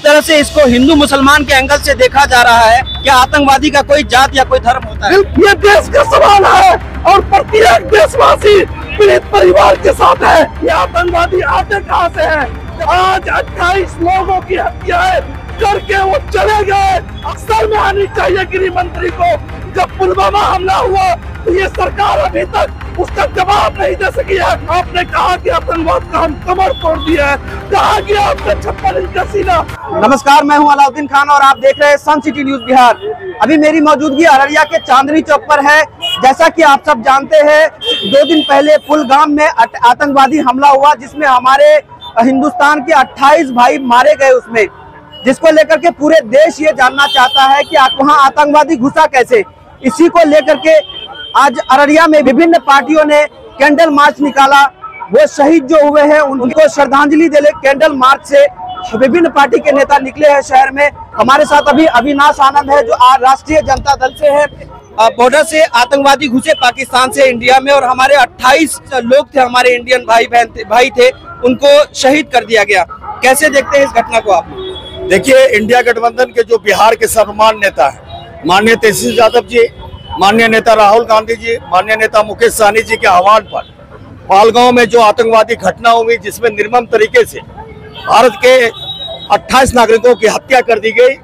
तरह से इसको हिंदू मुसलमान के एंगल से देखा जा रहा है, क्या आतंकवादी का कोई जात या कोई धर्म होता है? ये देश का सवाल है और प्रत्येक देशवासी पीड़ित परिवार के साथ है। ये आतंकवादी आते कहाँ से है? आज 28 लोगों की हत्याएं करके वो चले गए। अक्सर में आनी चाहिए गृह मंत्री को। जब पुलवामा हमला हुआ तो ये सरकार अभी तक उसका जवाब नहीं दे सकी है। आपने कहा कि आतंकवाद का हम कमर तोड़ दिया है, कहा गया आपने 56 इंच का सीना। नमस्कार, मैं हूं अलाउद्दीन खान और आप देख रहे हैं सन सिटी न्यूज बिहार। अभी मेरी मौजूदगी अररिया के चांदनी चौक पर है। जैसा कि आप सब जानते हैं, 2 दिन पहले कुलगाम में आतंकवादी हमला हुआ जिसमें हमारे हिंदुस्तान के 28 भाई मारे गए उसमें, जिसको लेकर के पूरे देश ये जानना चाहता है कि वहाँ आतंकवादी घुसा कैसे। इसी को लेकर के आज अररिया में विभिन्न पार्टियों ने कैंडल मार्च निकाला। वो शहीद जो हुए हैं उनको श्रद्धांजलि देने कैंडल मार्च से विभिन्न पार्टी के नेता निकले हैं शहर में। हमारे साथ अभी अविनाश आनंद है जो राष्ट्रीय जनता दल से है। बॉर्डर से आतंकवादी घुसे पाकिस्तान से इंडिया में और हमारे 28 लोग थे, हमारे इंडियन भाई थे, उनको शहीद कर दिया गया। कैसे देखते हैं इस घटना को आप? देखिए, इंडिया गठबंधन के जो बिहार के सर्वमान्य नेता है, माननीय तेजस्वी यादव जी, माननीय नेता राहुल गांधी जी, माननीय नेता मुकेश सहनी जी के आह्वान पर पालगांव में जो आतंकवादी घटना हुई जिसमें निर्मम तरीके से भारत के 28 नागरिकों की हत्या कर दी गई,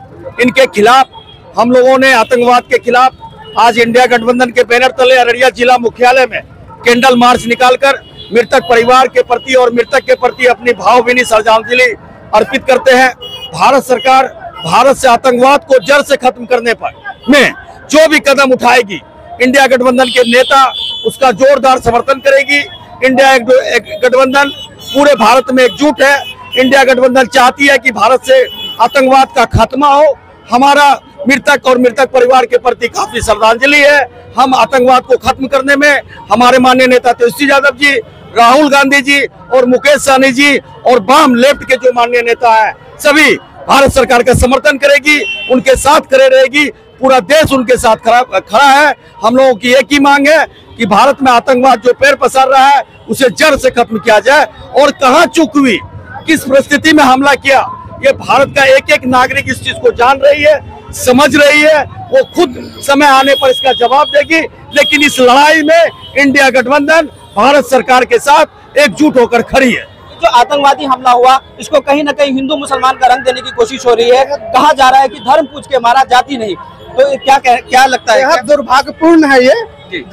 इनके खिलाफ हम लोगों ने आतंकवाद के खिलाफ आज इंडिया गठबंधन के बैनर तले अररिया जिला मुख्यालय में कैंडल मार्च निकालकर मृतक परिवार के प्रति और मृतक के प्रति अपनी भावभीनी श्रद्धांजलि अर्पित करते हैं। भारत सरकार भारत से आतंकवाद को जड़ से खत्म करने पर में जो भी कदम उठाएगी, इंडिया गठबंधन के नेता उसका जोरदार समर्थन करेगी। इंडिया गठबंधन पूरे भारत में एकजुट है। इंडिया गठबंधन चाहती है कि भारत से आतंकवाद का खात्मा हो। हमारा मृतक और मृतक परिवार के प्रति काफी श्रद्धांजलि है। हम आतंकवाद को खत्म करने में हमारे माननीय नेता तेजस्वी यादव जी, राहुल गांधी जी और मुकेश सहनी जी और वाम लेफ्ट के जो माननीय नेता है, सभी भारत सरकार का समर्थन करेगी, उनके साथ खड़े रहेगी। पूरा देश उनके साथ खड़ा है। हम लोगों की एक ही मांग है कि भारत में आतंकवाद जो पैर पसार रहा है उसे जड़ से खत्म किया जाए। और कहाँ चूक हुई, किस परिस्थिति में हमला किया, ये भारत का एक एक नागरिक इस चीज को जान रही है, समझ रही है। वो खुद समय आने पर इसका जवाब देगी। लेकिन इस लड़ाई में इंडिया गठबंधन भारत सरकार के साथ एकजुट होकर खड़ी है। जो आतंकवादी हमला हुआ इसको कहीं ना कहीं हिंदू मुसलमान का रंग देने की कोशिश हो रही है। कहा जा रहा है कि धर्म पूछ के मारा, जाति नहीं। तो क्या लगता है? दुर्भाग्यपूर्ण है ये।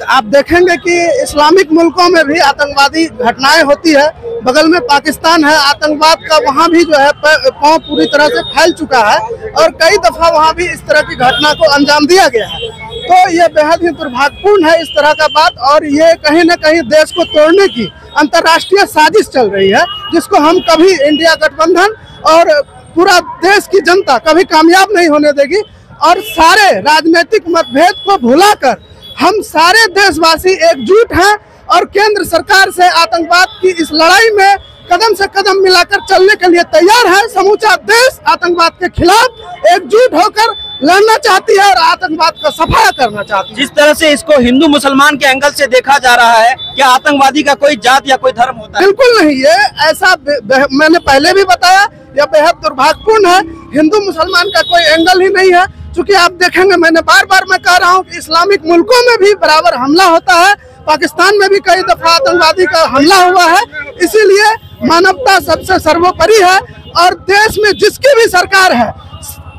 आप देखेंगे कि इस्लामिक मुल्कों में भी आतंकवादी घटनाएं होती है। बगल में पाकिस्तान है, आतंकवाद का वहाँ भी जो है पांव पूरी तरह से फैल चुका है और कई दफा वहाँ भी इस तरह की घटना को अंजाम दिया गया है। तो ये बेहद ही दुर्भाग्यपूर्ण है इस तरह का बात, और ये कहीं न कहीं देश को तोड़ने की अंतर्राष्ट्रीय साजिश चल रही है, जिसको हम कभी इंडिया गठबंधन और पूरा देश की जनता कभी कामयाब नहीं होने देगी। और सारे राजनीतिक मतभेद को भुलाकर हम सारे देशवासी एकजुट हैं और केंद्र सरकार से आतंकवाद की इस लड़ाई में कदम से कदम मिलाकर चलने के लिए तैयार है। समूचा देश आतंकवाद के खिलाफ एकजुट होकर लड़ना चाहती है और आतंकवाद का सफाया करना चाहती है। जिस तरह से इसको हिंदू मुसलमान के एंगल से देखा जा रहा है, क्या आतंकवादी का कोई जात या कोई धर्म होता है? बिल्कुल नहीं, ये ऐसा मैंने पहले भी बताया, यह बेहद दुर्भाग्यपूर्ण है। हिंदू मुसलमान का कोई एंगल ही नहीं है। चूंकि आप देखेंगे, मैंने बार बार मैं कह रहा हूँ कि इस्लामिक मुल्कों में भी बराबर हमला होता है। पाकिस्तान में भी कई दफा आतंकवादी का हमला हुआ है। इसीलिए मानवता सबसे सर्वोपरि है और देश में जिसकी भी सरकार है,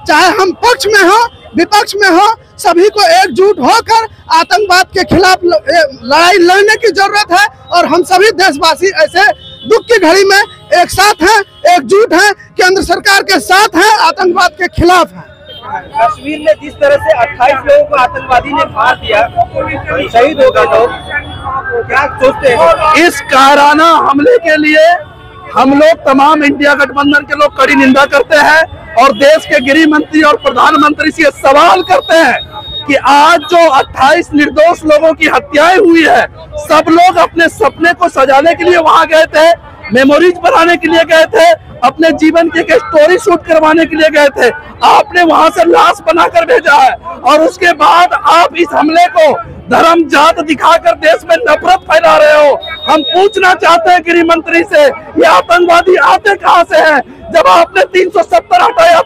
चाहे हम पक्ष में हो विपक्ष में हो, सभी को एकजुट होकर आतंकवाद के खिलाफ लड़ाई लड़ने की जरूरत है। और हम सभी देशवासी ऐसे दुख की घड़ी में एक साथ हैं, एकजुट हैं, केंद्र सरकार के साथ हैं, आतंकवाद के खिलाफ हैं। कश्मीर में जिस तरह से 28 लोगों को आतंकवादी ने मार दिया, शहीद हो गए लोग, क्या सोचते हैं? इस कायराना हमले के लिए हम लोग तमाम इंडिया गठबंधन के लोग कड़ी निंदा करते हैं और देश के गृह मंत्री और प्रधानमंत्री से सवाल करते हैं कि आज जो 28 निर्दोष लोगों की हत्याएं हुई है, सब लोग अपने सपने को सजाने के लिए वहां गए थे, मेमोरीज बनाने के लिए गए थे, अपने जीवन की एक स्टोरी शूट करवाने के लिए गए थे। आपने वहां से लाश बनाकर भेजा है और उसके बाद आप इस हमले को धर्म जात दिखाकर देश में नफरत फैला रहे हो। हम पूछना चाहते हैं गृह मंत्री से, ये आतंकवादी आते कहां से हैं? जब आपने 370 हटाया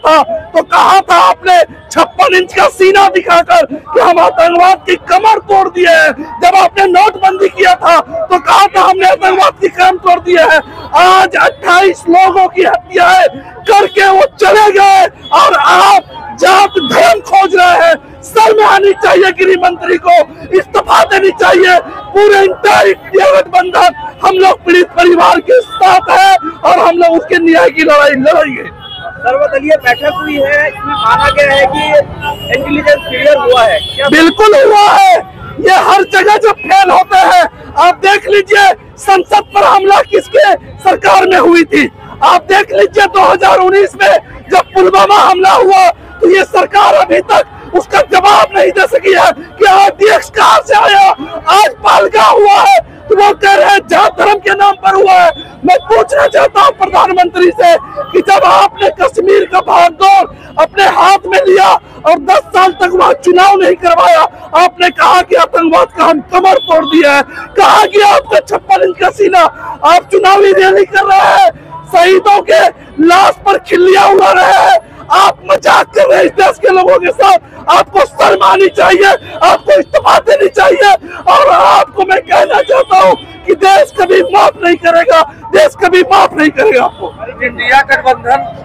कहा था आपने 56 इंच का सीना दिखाकर कि हम आतंकवाद की कमर तोड़ दिए हैं। जब आपने नोटबंदी किया था तो कहा था हमने आतंकवाद की कमर तोड़ दिए है। आज 28 लोगों की हत्याएं करके वो चले गए और आप जात धर्म खोज रहे हैं। शर्म आनी चाहिए गृह मंत्री को, इस्तीफा देनी चाहिए। पूरे इंडिया गठबंधन हम लोग पीड़ित परिवार के साथ है और हम लोग उसके न्याय की लड़ाई लड़ेंगे। सर्वदलीय बैठक हुई है, इसमें माना गया है कि इंटेलिजेंस क्लियर हुआ है। क्या बिल्कुल हुआ है। ये हर जगह जब फेल होते हैं, आप देख लीजिए संसद पर हमला किसके सरकार में हुई थी। आप देख लीजिए 2019 में जब पुलवामा हमला हुआ तो ये सरकार अभी तक उसका जवाब नहीं दे सकी है कि अध्यक्ष कहाँ से आया। आज पालगा हुआ है तो वो कह रहे हैं जात धर्म के नाम पर हुआ है। मैं पूछना चाहता हूँ प्रधानमंत्री से कि जब आपने कश्मीर का भागदौड़ अपने हाथ में लिया और 10 साल तक वहाँ चुनाव नहीं करवाया, आपने कहा कि आतंकवाद का हम कमर तोड़ दिया है। कहा कि आपका 56 इंच का सीना, आप चुनावी रैली कर रहे हैं, शहीदों के लाश पर खिल्लियां उड़ा रहे हैं, आप मजाक कर रहे हैं इस देश के लोगों के साथ। आपको शर्म आनी चाहिए, आपको इस्तीफा देनी चाहिए। और आपको मैं कहना चाहता हूँ कि देश कभी माफ नहीं करेगा, देश कभी माफ नहीं करेगा आपको। इंडिया गठबंधन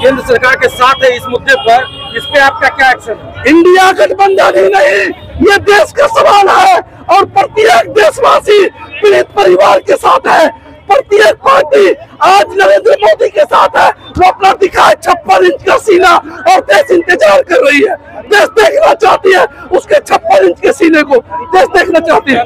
केंद्र सरकार के साथ है इस मुद्दे पर, इस पे आपका क्या एक्शन है? इंडिया गठबंधन ही नहीं, ये देश का सवाल है और प्रत्येक देशवासी पीड़ित परिवार के साथ है। प्रत्येक पार्टी आज नरेंद्र मोदी के साथ है। वो अपना दिखाए 56 इंच का सीना और देश इंतजार कर रही है। देश देखना चाहती है उसके 56 इंच के सीने को, देश देखना चाहती है।